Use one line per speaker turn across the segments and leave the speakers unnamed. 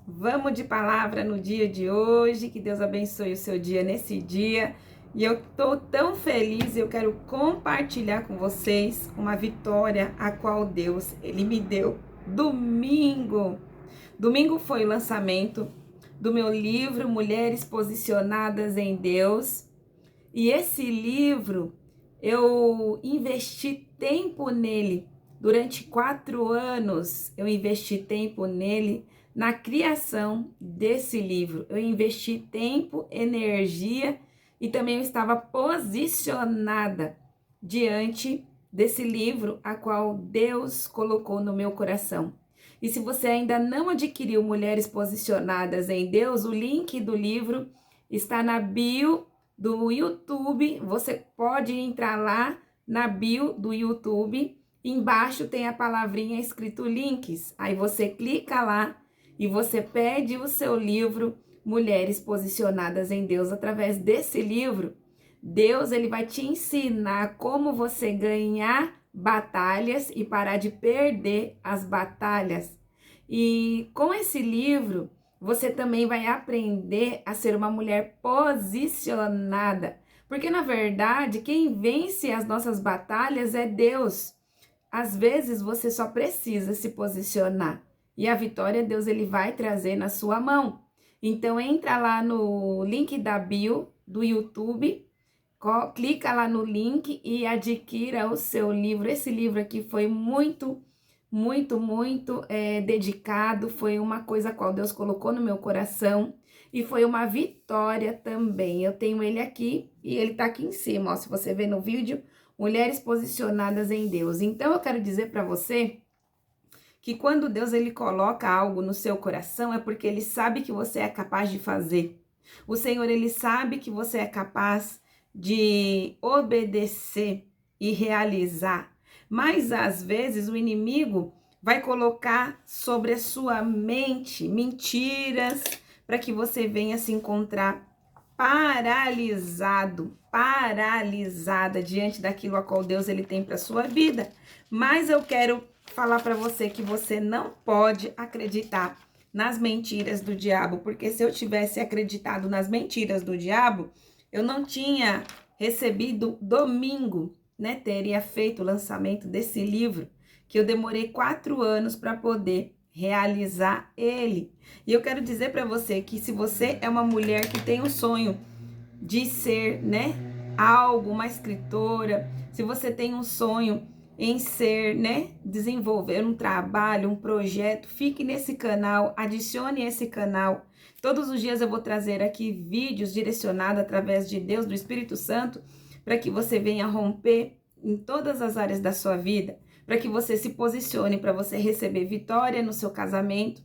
Vamos de palavra no dia de hoje, que Deus abençoe o seu dia nesse dia. E eu estou tão feliz, eu quero compartilhar com vocês uma vitória a qual Deus, Ele me deu domingo. Domingo foi o lançamento do meu livro Mulheres Posicionadas em Deus. E esse livro, eu investi tempo nele. Durante 4 anos, eu investi tempo nele, na criação desse livro. Eu investi tempo, energia e também eu estava posicionada diante desse livro, a qual Deus colocou no meu coração. E se você ainda não adquiriu Mulheres Posicionadas em Deus, o link do livro está na bio do YouTube. Você pode entrar lá na bio do YouTube. Embaixo tem a palavrinha escrito links. Aí você clica lá e você pede o seu livro Mulheres Posicionadas em Deus. Através desse livro, Deus ele vai te ensinar como você ganhar batalhas e parar de perder as batalhas. E com esse livro, você também vai aprender a ser uma mulher posicionada. Porque, na verdade, quem vence as nossas batalhas é Deus. Às vezes, você só precisa se posicionar. E a vitória, Deus ele vai trazer na sua mão. Então, entra lá no link da bio do YouTube, clica lá no link e adquira o seu livro. Esse livro aqui foi muito dedicado, foi uma coisa a qual Deus colocou no meu coração e foi uma vitória também. Eu tenho ele aqui e ele tá aqui em cima, ó, se você ver no vídeo, Mulheres Posicionadas em Deus. Então eu quero dizer para você que quando Deus ele coloca algo no seu coração é porque ele sabe que você é capaz de fazer. O Senhor ele sabe que você é capaz de obedecer e realizar. Mas às vezes o inimigo vai colocar sobre a sua mente mentiras para que você venha se encontrar paralisada diante daquilo a qual Deus ele tem para sua vida. Mas eu quero falar para você que você não pode acreditar nas mentiras do diabo, porque se eu tivesse acreditado nas mentiras do diabo, eu não tinha recebido domingo, né? Teria feito o lançamento desse livro, que eu demorei 4 anos para poder realizar ele. E eu quero dizer para você que se você é uma mulher que tem o sonho de ser, né, algo, uma escritora, se você tem um sonho em ser, né, desenvolver um trabalho, um projeto, fique nesse canal, adicione esse canal. Todos os dias eu vou trazer aqui vídeos direcionados através de Deus, do Espírito Santo, para que você venha romper em todas as áreas da sua vida, para que você se posicione, para você receber vitória no seu casamento,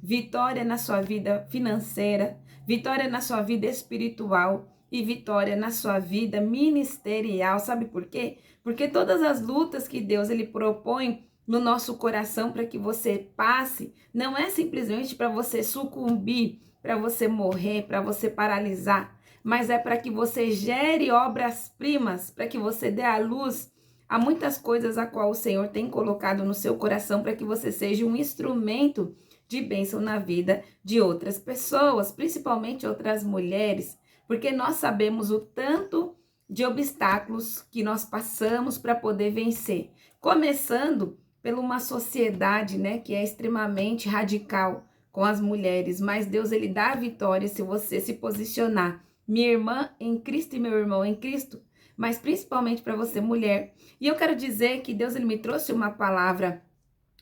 vitória na sua vida financeira, vitória na sua vida espiritual e vitória na sua vida ministerial. Sabe por quê? Porque todas as lutas que Deus ele propõe no nosso coração para que você passe, não é simplesmente para você sucumbir, para você morrer, para você paralisar, mas é para que você gere obras-primas, para que você dê à luz a muitas coisas a qual o Senhor tem colocado no seu coração, para que você seja um instrumento de bênção na vida de outras pessoas, principalmente outras mulheres, porque nós sabemos o tanto de obstáculos que nós passamos para poder vencer, começando por uma sociedade, né, que é extremamente radical com as mulheres, mas Deus ele dá a vitória se você se posicionar. Minha irmã em Cristo e meu irmão em Cristo, mas principalmente para você mulher. E eu quero dizer que Deus ele me trouxe uma palavra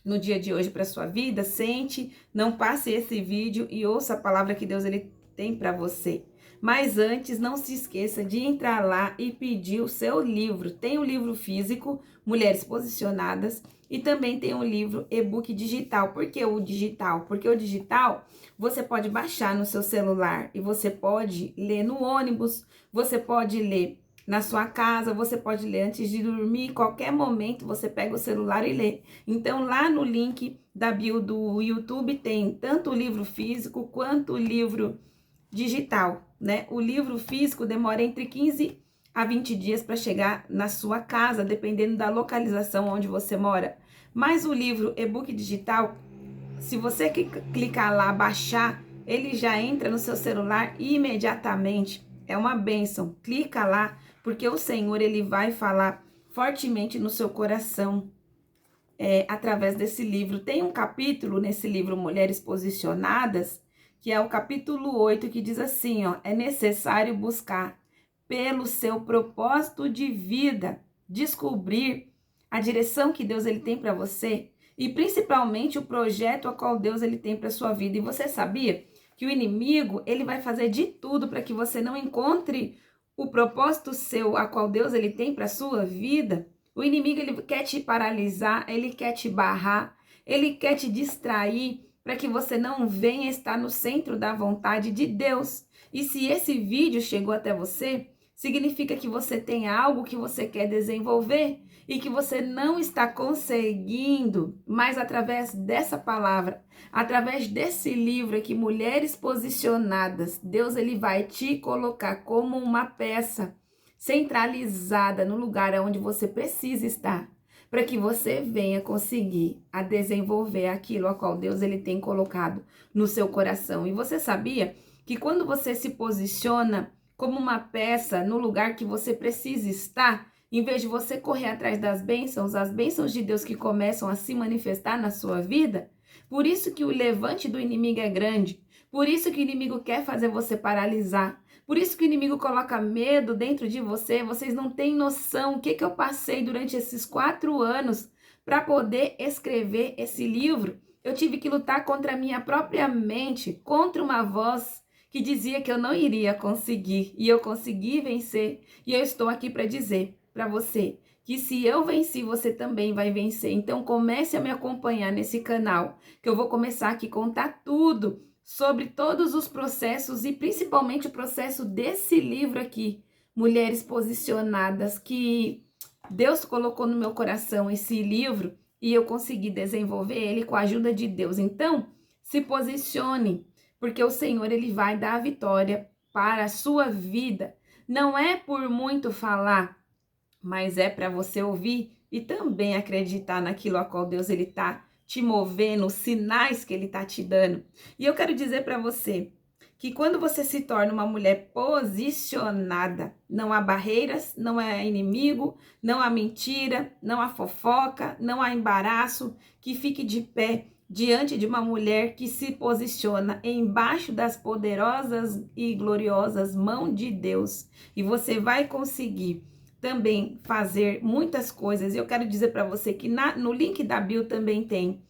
no dia de hoje para sua vida. Sente, não passe esse vídeo e ouça a palavra que Deus ele tem para você. Mas antes, não se esqueça de entrar lá e pedir o seu livro. Tem o livro físico, Mulheres Posicionadas, e também tem o livro e-book digital. Por que o digital? Porque o digital você pode baixar no seu celular e você pode ler no ônibus, você pode ler na sua casa, você pode ler antes de dormir, em qualquer momento você pega o celular e lê. Então lá no link da bio do YouTube tem tanto o livro físico quanto o livro digital, né? O livro físico demora entre 15 a 20 dias para chegar na sua casa, dependendo da localização onde você mora. Mas o livro e-book digital se você clicar lá, baixar, ele já entra no seu celular imediatamente. É uma bênção. Clica lá, porque o Senhor, ele vai falar fortemente no seu coração através desse livro. Tem um capítulo nesse livro, Mulheres Posicionadas, que é o capítulo 8, que diz assim, ó: é necessário buscar pelo seu propósito de vida, descobrir a direção que Deus ele tem para você e principalmente o projeto a qual Deus ele tem para sua vida. E você sabia que o inimigo, ele vai fazer de tudo para que você não encontre o propósito seu a qual Deus ele tem para sua vida? O inimigo, ele quer te paralisar, ele quer te barrar, ele quer te distrair para que você não venha estar no centro da vontade de Deus. E se esse vídeo chegou até você, significa que você tem algo que você quer desenvolver e que você não está conseguindo, mas através dessa palavra, através desse livro aqui, Mulheres Posicionadas, Deus ele vai te colocar como uma peça centralizada no lugar onde você precisa estar, para que você venha conseguir a desenvolver aquilo a qual Deus ele tem colocado no seu coração. E você sabia que quando você se posiciona como uma peça no lugar que você precisa estar, em vez de você correr atrás das bênçãos, as bênçãos de Deus que começam a se manifestar na sua vida, por isso que o levante do inimigo é grande, por isso que o inimigo quer fazer você paralisar, por isso que o inimigo coloca medo dentro de você. Vocês não têm noção o que eu passei durante esses 4 anos para poder escrever esse livro. Eu tive que lutar contra a minha própria mente, contra uma voz que dizia que eu não iria conseguir. E eu consegui vencer. E eu estou aqui para dizer para você que se eu venci, você também vai vencer. Então comece a me acompanhar nesse canal, que eu vou começar aqui a contar tudo sobre todos os processos e principalmente o processo desse livro aqui, Mulheres Posicionadas, que Deus colocou no meu coração esse livro e eu consegui desenvolver ele com a ajuda de Deus. Então, se posicione, porque o Senhor ele vai dar a vitória para a sua vida. Não é por muito falar, mas é para você ouvir e também acreditar naquilo a qual Deus ele está te movendo, os sinais que ele está te dando. E eu quero dizer para você que quando você se torna uma mulher posicionada, não há barreiras, não há inimigo, não há mentira, não há fofoca, não há embaraço que fique de pé diante de uma mulher que se posiciona embaixo das poderosas e gloriosas mãos de Deus. E você vai conseguir também fazer muitas coisas. Eu quero dizer para você que no link da bio também tem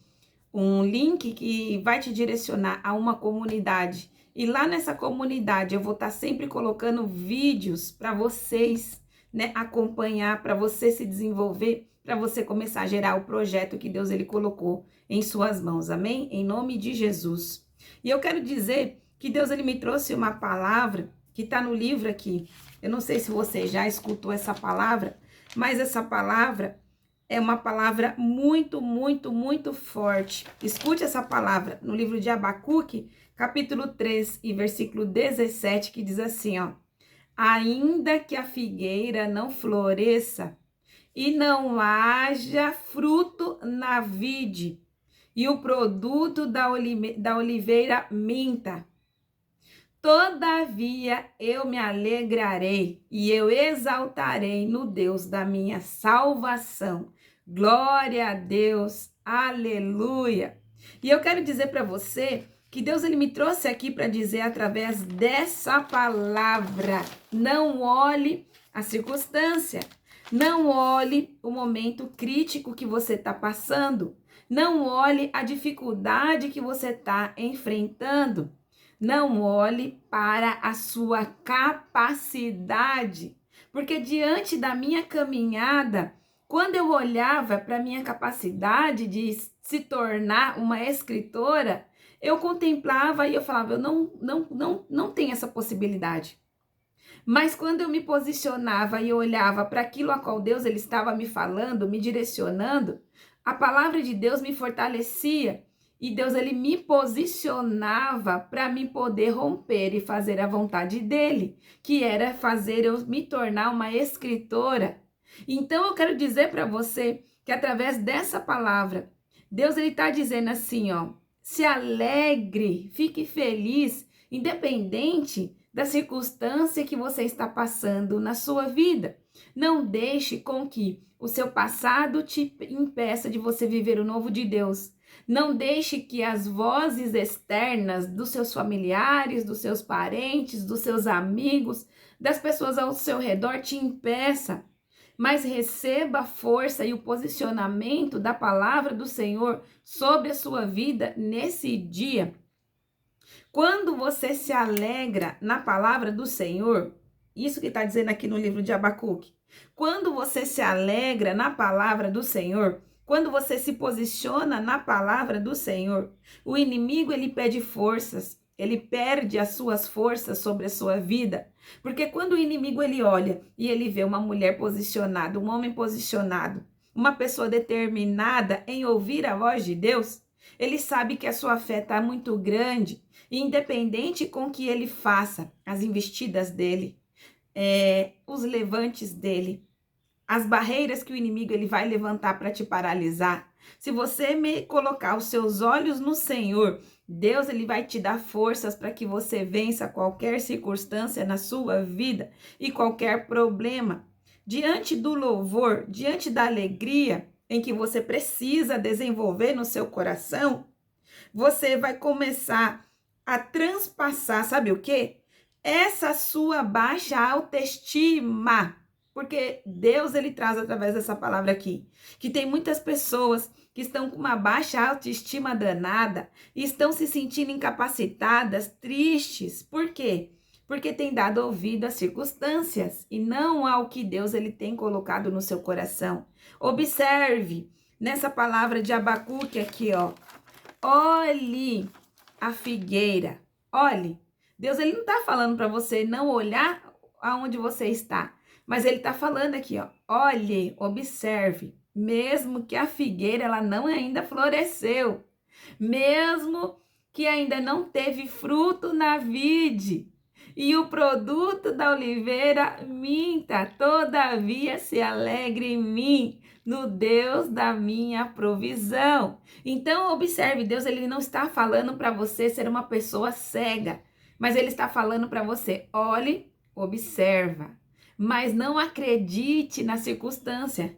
um link que vai te direcionar a uma comunidade. E lá nessa comunidade eu vou estar sempre colocando vídeos para vocês, né, acompanhar, para você se desenvolver, para você começar a gerar o projeto que Deus ele colocou em suas mãos. Amém? Em nome de Jesus. E eu quero dizer que Deus ele me trouxe uma palavra que está no livro aqui. Eu não sei se você já escutou essa palavra, mas essa palavra é uma palavra muito, muito, muito forte. Escute essa palavra no livro de Abacuque, capítulo 3 e versículo 17, que diz assim, ó: ainda que a figueira não floresça e não haja fruto na vide, e o produto da oliveira minta, todavia eu me alegrarei e eu exaltarei no Deus da minha salvação. Glória a Deus, aleluia. E eu quero dizer para você que Deus ele me trouxe aqui para dizer através dessa palavra: não olhe a circunstância, não olhe o momento crítico que você está passando, não olhe a dificuldade que você está enfrentando. Não olhe para a sua capacidade, porque diante da minha caminhada, quando eu olhava para a minha capacidade de se tornar uma escritora, eu contemplava e eu falava, eu não tenho essa possibilidade. Mas quando eu me posicionava e olhava para aquilo a qual Deus ele estava me falando, me direcionando, a palavra de Deus me fortalecia. E Deus, ele me posicionava para me poder romper e fazer a vontade dele, que era fazer eu me tornar uma escritora. Então, eu quero dizer para você que através dessa palavra, Deus, ele está dizendo assim, ó, Se alegre, fique feliz, independente da circunstância que você está passando na sua vida. Não deixe com que o seu passado te impeça de você viver o novo de Deus. Não deixe que as vozes externas dos seus familiares, dos seus parentes, dos seus amigos, das pessoas ao seu redor te impeça. Mas receba a força e o posicionamento da palavra do Senhor sobre a sua vida nesse dia. Quando você se alegra na palavra do Senhor, isso que está dizendo aqui no livro de Abacuque, quando você se alegra na palavra do Senhor, quando você se posiciona na palavra do Senhor, o inimigo ele pede forças, ele perde as suas forças sobre a sua vida, porque quando o inimigo ele olha e ele vê uma mulher posicionada, um homem posicionado, uma pessoa determinada em ouvir a voz de Deus, ele sabe que a sua fé está muito grande, e independente com que ele faça, as investidas dele, os levantes dele, as barreiras que o inimigo ele vai levantar para te paralisar, se você colocar os seus olhos no Senhor, Deus ele vai te dar forças para que você vença qualquer circunstância na sua vida e qualquer problema. Diante do louvor, diante da alegria em que você precisa desenvolver no seu coração, você vai começar a transpassar, sabe o quê? Essa sua baixa autoestima. Porque Deus, ele traz através dessa palavra aqui, que tem muitas pessoas que estão com uma baixa autoestima danada e estão se sentindo incapacitadas, tristes. Por quê? Porque tem dado ouvido às circunstâncias e não ao que Deus ele tem colocado no seu coração. Observe nessa palavra de Abacuque aqui, ó. Olhe a figueira. Olhe. Deus ele não está falando para você não olhar aonde você está. Mas ele está falando aqui, ó, olhe, observe, mesmo que a figueira ela não ainda floresceu, mesmo que ainda não teve fruto na vide, e o produto da oliveira minta, todavia se alegre em mim, no Deus da minha provisão. Então, observe, Deus ele não está falando para você ser uma pessoa cega, mas ele está falando para você, olhe, observa. Mas não acredite na circunstância,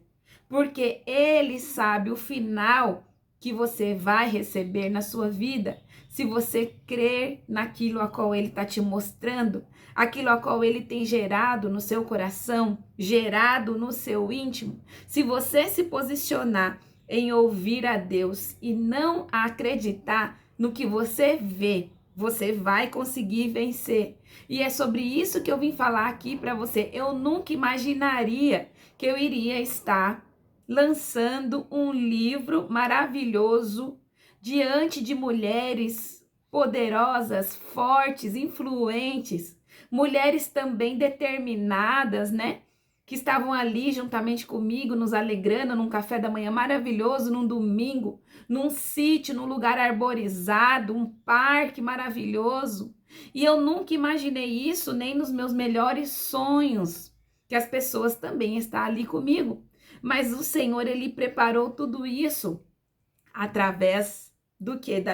porque ele sabe o final que você vai receber na sua vida, se você crer naquilo a qual ele está te mostrando, aquilo a qual ele tem gerado no seu coração, gerado no seu íntimo. Se você se posicionar em ouvir a Deus e não acreditar no que você vê, você vai conseguir vencer. E é sobre isso que eu vim falar aqui para você. Eu nunca imaginaria que eu iria estar lançando um livro maravilhoso diante de mulheres poderosas, fortes, influentes, mulheres também determinadas, né? Que estavam ali juntamente comigo, nos alegrando num café da manhã maravilhoso, num domingo, num sítio, num lugar arborizado, um parque maravilhoso. E eu nunca imaginei isso, nem nos meus melhores sonhos, que as pessoas também estão ali comigo. Mas o Senhor, ele preparou tudo isso através do quê?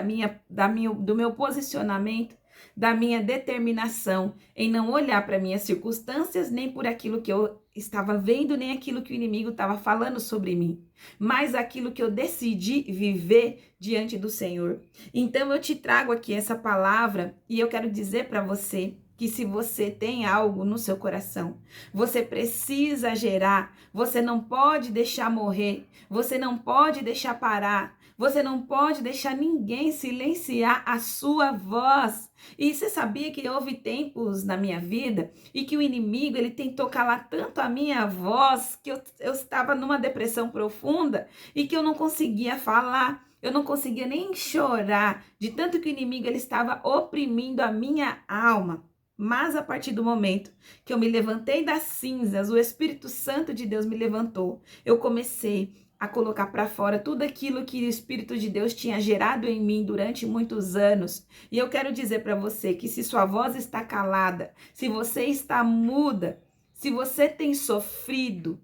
Do meu posicionamento, da minha determinação em não olhar para minhas circunstâncias, nem por aquilo que eu estava vendo, nem aquilo que o inimigo estava falando sobre mim, mas aquilo que eu decidi viver diante do Senhor. Então eu te trago aqui essa palavra e eu quero dizer para você que se você tem algo no seu coração, você precisa gerar, você não pode deixar morrer, você não pode deixar parar, você não pode deixar ninguém silenciar a sua voz. E você sabia que houve tempos na minha vida e que o inimigo ele tentou calar tanto a minha voz que eu estava numa depressão profunda e que eu não conseguia falar, eu não conseguia nem chorar, de tanto que o inimigo ele estava oprimindo a minha alma. Mas a partir do momento que eu me levantei das cinzas, o Espírito Santo de Deus me levantou, eu comecei a colocar para fora tudo aquilo que o Espírito de Deus tinha gerado em mim durante muitos anos. E eu quero dizer para você que se sua voz está calada, se você está muda, se você tem sofrido,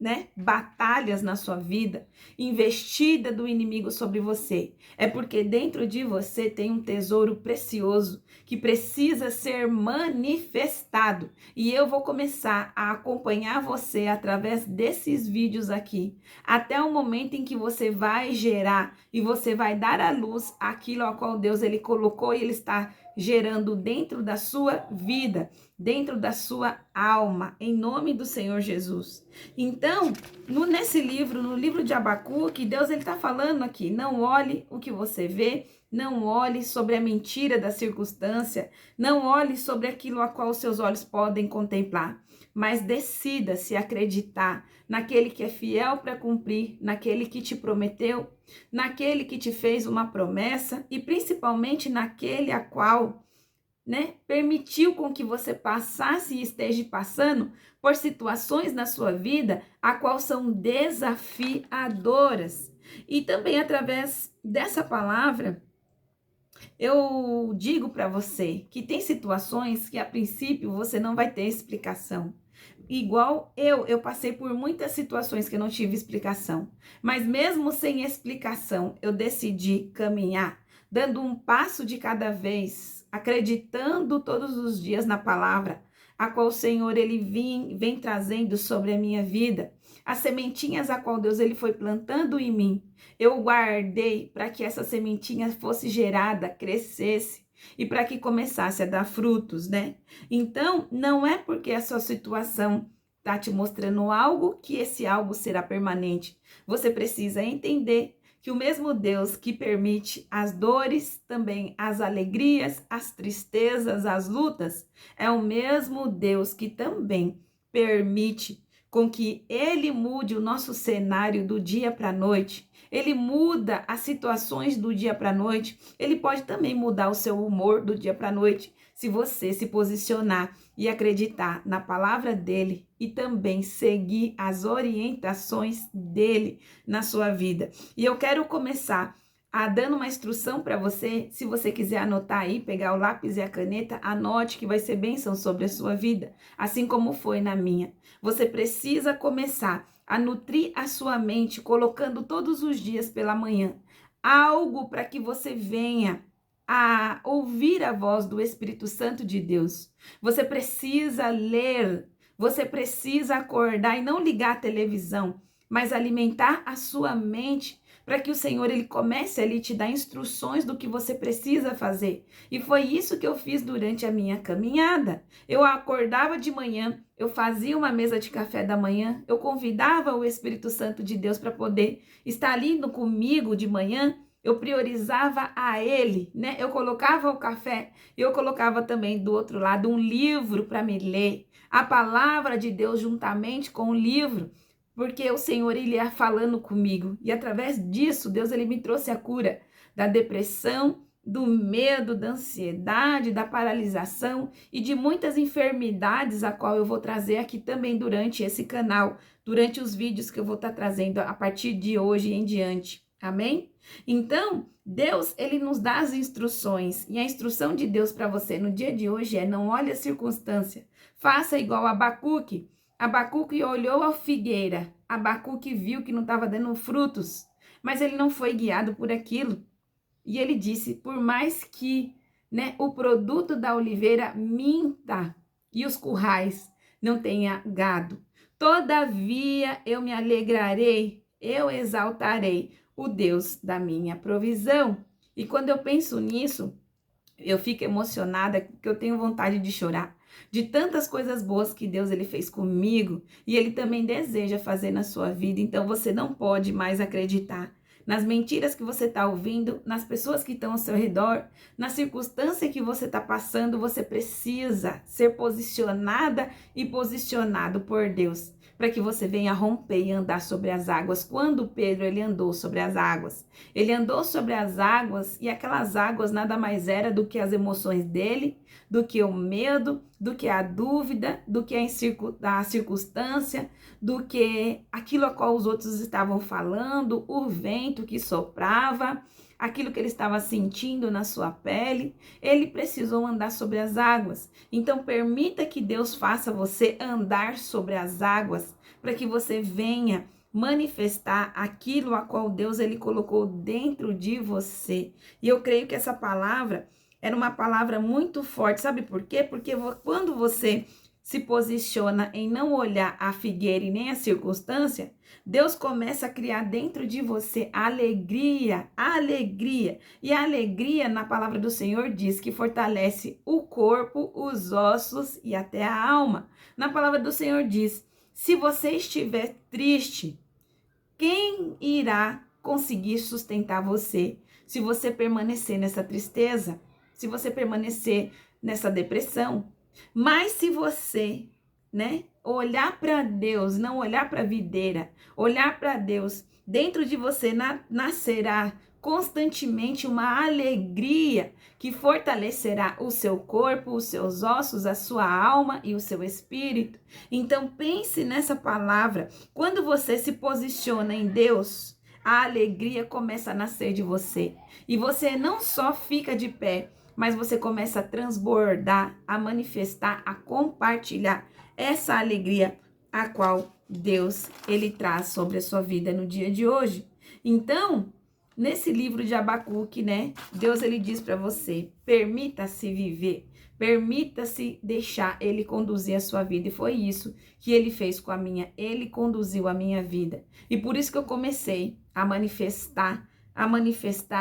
né, batalhas na sua vida, investida do inimigo sobre você, é porque dentro de você tem um tesouro precioso que precisa ser manifestado. E eu vou começar a acompanhar você através desses vídeos aqui, até o momento em que você vai gerar e você vai dar à luz aquilo a qual Deus ele colocou e ele está gerando dentro da sua vida, dentro da sua alma, em nome do Senhor Jesus. Então, nesse livro, no livro de Abacuque, Deus ele está falando aqui, não olhe o que você vê, não olhe sobre a mentira da circunstância, não olhe sobre aquilo a qual os seus olhos podem contemplar, mas decida se acreditar naquele que é fiel para cumprir, naquele que te prometeu, naquele que te fez uma promessa e principalmente naquele a qual, né, permitiu com que você passasse e esteja passando por situações na sua vida a qual são desafiadoras. E também através dessa palavra, eu digo para você que tem situações que a princípio você não vai ter explicação. Igual eu passei por muitas situações que eu não tive explicação. Mas mesmo sem explicação, eu decidi caminhar, dando um passo de cada vez, acreditando todos os dias na palavra, a qual o Senhor ele vem trazendo sobre a minha vida. As sementinhas a qual Deus ele foi plantando em mim, eu guardei para que essa sementinha fosse gerada, crescesse e para que começasse a dar frutos, né? Então, não é porque a sua situação está te mostrando algo que esse algo será permanente. Você precisa entender que o mesmo Deus que permite as dores, também as alegrias, as tristezas, as lutas, é o mesmo Deus que também permite com que ele mude o nosso cenário do dia para a noite. Ele muda as situações do dia para a noite. Ele pode também mudar o seu humor do dia para a noite, se você se posicionar e acreditar na palavra dele e também seguir as orientações dele na sua vida. E eu quero começar dando uma instrução para você. Se você quiser anotar aí, pegar o lápis e a caneta, anote que vai ser bênção sobre a sua vida, assim como foi na minha. Você precisa começar a nutrir a sua mente, colocando todos os dias pela manhã algo para que você venha a ouvir a voz do Espírito Santo de Deus. Você precisa ler, você precisa acordar e não ligar a televisão, mas alimentar a sua mente para que o Senhor ele comece ali te dar instruções do que você precisa fazer. E foi isso que eu fiz durante a minha caminhada. Eu acordava de manhã, eu fazia uma mesa de café da manhã, eu convidava o Espírito Santo de Deus para poder estar ali comigo de manhã. Eu priorizava a ele, né? Eu colocava o café, eu colocava também do outro lado um livro para me ler, a palavra de Deus juntamente com o livro, porque o Senhor ele ia falando comigo e através disso Deus ele me trouxe a cura da depressão, do medo, da ansiedade, da paralisação e de muitas enfermidades a qual eu vou trazer aqui também durante esse canal, durante os vídeos que eu vou estar trazendo a partir de hoje em diante. Amém? Então, Deus, ele nos dá as instruções, e a instrução de Deus para você no dia de hoje é: não olhe a circunstância, faça igual a Abacuque. Abacuque olhou a figueira, Abacuque viu que não estava dando frutos, mas ele não foi guiado por aquilo. E ele disse: por mais que, né, o produto da oliveira minta e os currais não tenha gado, todavia eu me alegrarei, eu exaltarei o Deus da minha provisão. E quando eu penso nisso, eu fico emocionada, porque eu tenho vontade de chorar, de tantas coisas boas que Deus ele fez comigo, e ele também deseja fazer na sua vida. Então você não pode mais acreditar nas mentiras que você está ouvindo, nas pessoas que estão ao seu redor, na circunstância que você está passando. Você precisa ser posicionada e posicionado por Deus, para que você venha romper e andar sobre as águas. Quando Pedro ele andou sobre as águas, ele andou sobre as águas, e aquelas águas nada mais era do que as emoções dele, do que o medo, do que a dúvida, do que a circunstância, do que aquilo a qual os outros estavam falando, o vento que soprava, aquilo que ele estava sentindo na sua pele, ele precisou andar sobre as águas. Então, permita que Deus faça você andar sobre as águas, para que você venha manifestar aquilo a qual Deus ele colocou dentro de você. E eu creio que essa palavra era uma palavra muito forte. Sabe por quê? Porque quando você se posiciona em não olhar a figueira e nem a circunstância, Deus começa a criar dentro de você alegria, alegria. E a alegria, na palavra do Senhor, diz que fortalece o corpo, os ossos e até a alma. Na palavra do Senhor diz: se você estiver triste, quem irá conseguir sustentar você? Se você permanecer nessa tristeza, se você permanecer nessa depressão. Mas se você, olhar para Deus, não olhar para a videira, olhar para Deus, dentro de você nascerá constantemente uma alegria que fortalecerá o seu corpo, os seus ossos, a sua alma e o seu espírito. Então pense nessa palavra. Quando você se posiciona em Deus, a alegria começa a nascer de você. E você não só fica de pé, mas você começa a transbordar, a manifestar, a compartilhar essa alegria a qual Deus ele traz sobre a sua vida no dia de hoje. Então, nesse livro de Abacuque, Deus ele diz para você: permita-se viver, permita-se deixar ele conduzir a sua vida. E foi isso que ele fez com a minha, ele conduziu a minha vida. E por isso que eu comecei a manifestar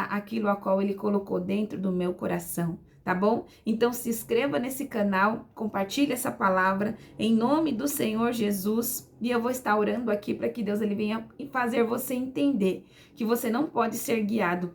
aquilo a qual ele colocou dentro do meu coração, tá bom? Então se inscreva nesse canal, compartilhe essa palavra em nome do Senhor Jesus, e eu vou estar orando aqui para que Deus ele venha fazer você entender que você não pode ser guiado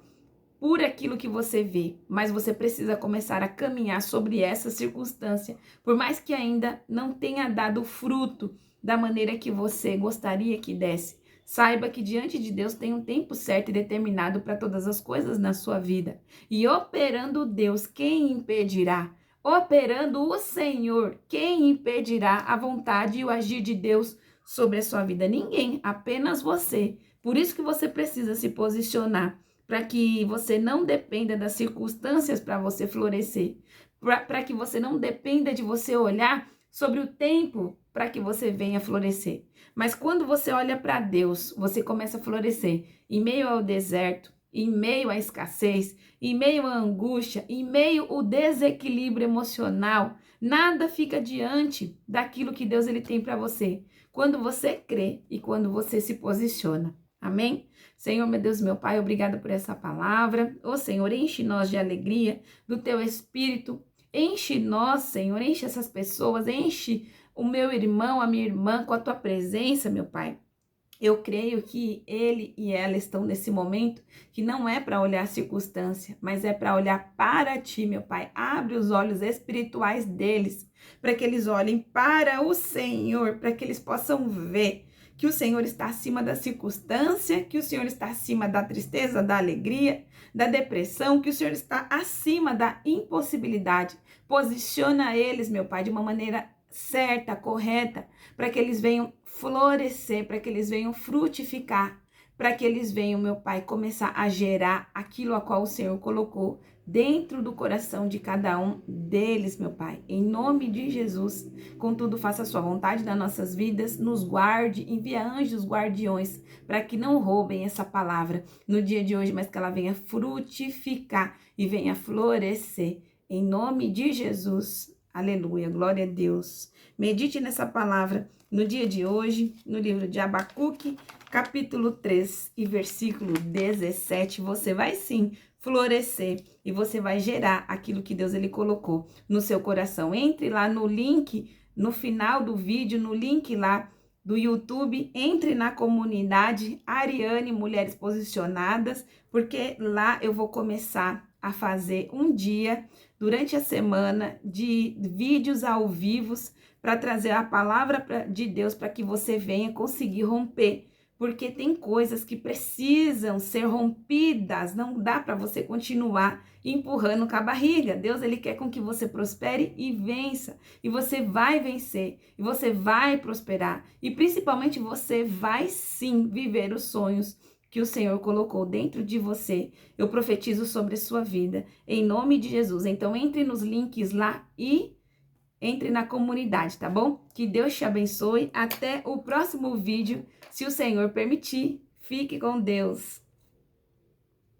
por aquilo que você vê, mas você precisa começar a caminhar sobre essa circunstância, por mais que ainda não tenha dado fruto da maneira que você gostaria que desse. Saiba que diante de Deus tem um tempo certo e determinado para todas as coisas na sua vida. E operando Deus, quem impedirá? Operando o Senhor, quem impedirá a vontade e o agir de Deus sobre a sua vida? Ninguém, apenas você. Por isso que você precisa se posicionar, para que você não dependa das circunstâncias para você florescer, para que você não dependa de você olhar sobre o tempo para que você venha florescer. Mas quando você olha para Deus, você começa a florescer em meio ao deserto, em meio à escassez, em meio à angústia, em meio ao desequilíbrio emocional. Nada fica diante daquilo que Deus ele tem para você, quando você crê e quando você se posiciona. Amém? Senhor, meu Deus, meu Pai, obrigado por essa palavra. Ô Senhor, enche nós de alegria do teu Espírito. Enche nós, Senhor, enche essas pessoas, enche o meu irmão, a minha irmã com a tua presença, meu Pai. Eu creio que ele e ela estão nesse momento que não é para olhar a circunstância, mas é para olhar para ti, meu Pai. Abre os olhos espirituais deles, para que eles olhem para o Senhor, para que eles possam ver que o Senhor está acima da circunstância, que o Senhor está acima da tristeza, da alegria, da depressão, que o Senhor está acima da impossibilidade. Posiciona eles, meu Pai, de uma maneira certa, correta, para que eles venham florescer, para que eles venham frutificar, para que eles venham, meu Pai, começar a gerar aquilo a qual o Senhor colocou dentro do coração de cada um deles, meu Pai. Em nome de Jesus, contudo, faça a sua vontade nas nossas vidas, nos guarde, envia anjos guardiões para que não roubem essa palavra no dia de hoje, mas que ela venha frutificar e venha florescer. Em nome de Jesus, aleluia, glória a Deus. Medite nessa palavra no dia de hoje, no livro de Abacuque, capítulo 3 e versículo 17. Você vai sim florescer e você vai gerar aquilo que Deus ele colocou no seu coração. Entre lá no link, no final do vídeo, no link lá do YouTube, entre na comunidade Ariane Mulheres Posicionadas, porque lá eu vou começar a fazer um dia durante a semana de vídeos ao vivo para trazer a palavra de Deus para que você venha conseguir romper. Porque tem coisas que precisam ser rompidas, não dá para você continuar empurrando com a barriga. Deus, ele quer com que você prospere e vença. E você vai vencer, e você vai prosperar. E principalmente você vai sim viver os sonhos que o Senhor colocou dentro de você. Eu profetizo sobre a sua vida, em nome de Jesus. Então, entre nos links lá e entre na comunidade, tá bom? Que Deus te abençoe. Até o próximo vídeo, se o Senhor permitir. Fique com Deus.